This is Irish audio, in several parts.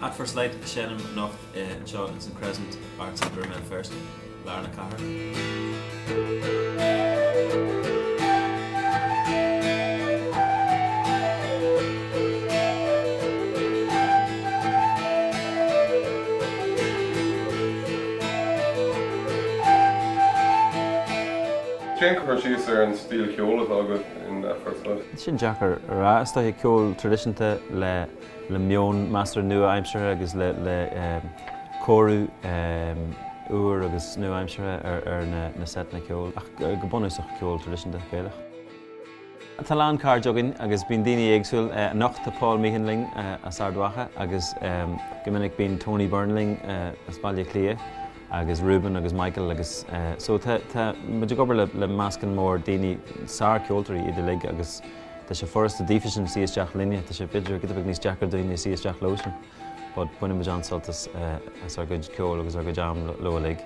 At first light, Shannon enough in Shawlands and Crescent, Arts and Brunel first, Larna Cahar. Jane Corchis and Steel Kjol is all good in that first light. Sin Jacker Rasta he Kjol tradition te le mion master nu Aimshire agus le choru uair agus nu Aimshire na set na Kjol ach go bonus Kjol tradition te féilech. Talán car jogging agus bín daoine éagsúil nacht a Paul Mehanling a Sardwacha agus gomininic bín Tony Burnling a Spáile Clia agus Ruben agus Michael agus so tá muidir gobar le máscan mór daoine sár ceoltarí iad lig agus tá sé forras a dífisin síos teach linne tá sé beidir go bh níos deachar daoine síos teach losin bud buine me John soltas as ar good ceol agus ar go jam lo a lig.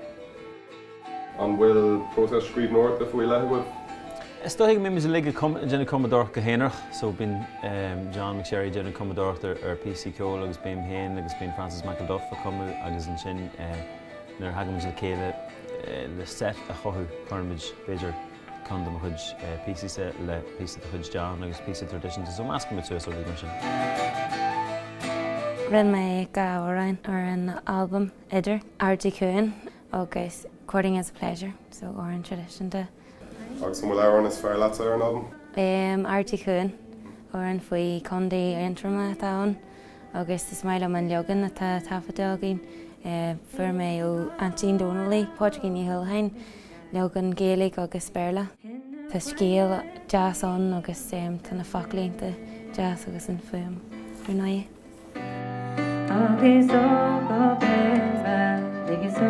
An bhfuil próses scríb nóir a fuair lethebh? Stoigh mé mis a lig gennne Commodore go héanach, so bín John McSherry gennne Commodore ar PC ceol agus bín héin agus bín Francis McElduff a cumú agus an sin nar hagam le céile le set a chothú chuirmid beidir condom a chuid PC set le PC a chuid John agus PC tradition so máscam mit suas mar sin. Rin mé gaáin ar an album idir Artie Cohen agus Courting as a Pleasure, so or an tradition de. Agus bhfuil áran is fear leat ar an album? Artie Cohen or an faoi condaí intrama táin agus is maile man legan atá tafadagin for mé ó Antine Donnelly, Pádraigh Hilhain, legan Gaelic agus Sperla. Tá scéal jazz an agus tána faclínta jazz agus an fuim ar naie. Agus ó go bes agus ó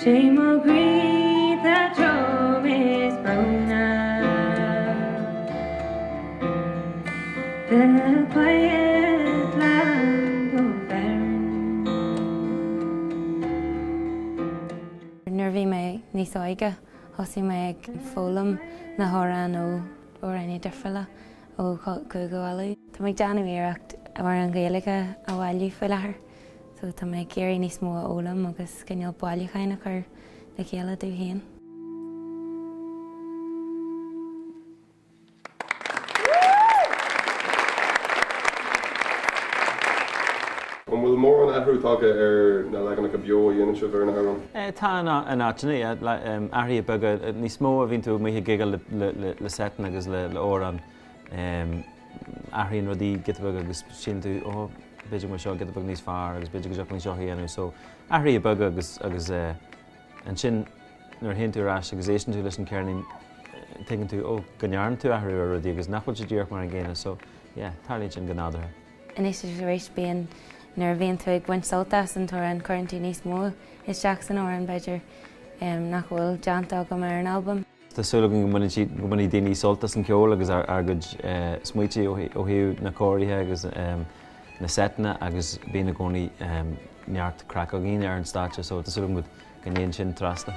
sé má grí a trom is brona the quiet land of Erin. Nervhí mé níos aige, hosí mé ag fólam na hórán ó aine defriúla ó Cúgaálaí. Tá mé deanamíocht ar an Gaeilge a bhailú foioi lethir. So tá mé géirí níos mó ólam agus cinneal bailíchaine chur le chéile dú héan. An bhfuil mór an athrútága ar na legan go bio dhéanann sibh ar na hán? Tá an áitina airí bega níos mó a bhíonn tú mé giga le setan agus le óran airíonn rudí gitbeg agus sin tú ó beidir mar seo gitbeg níos fearr agus beidir go deach seo dhéanú so airí bega agus an sin nuair hen tú rás agus éisian tú leis an cearnaí tegann tú ó gnearn tú aithriú ar rudí agus nachfuil sé dtíorch mar an ggéine so tarlíonn sin gnádathe. Inis is rééis bíon nar bhíonn tú ag buint soltas an tú an currentí níos mó is Jackson ó an beidir nachhfuil deanta go mar an album. Tásúlagan go muna daoine soltas an ceol agus ar go smuotí ó hiú na cóirithe agus na setna agus bíonna gcónaí neart crack a gcíine ar an státe so tásúlagan go gnéonn sin trasta.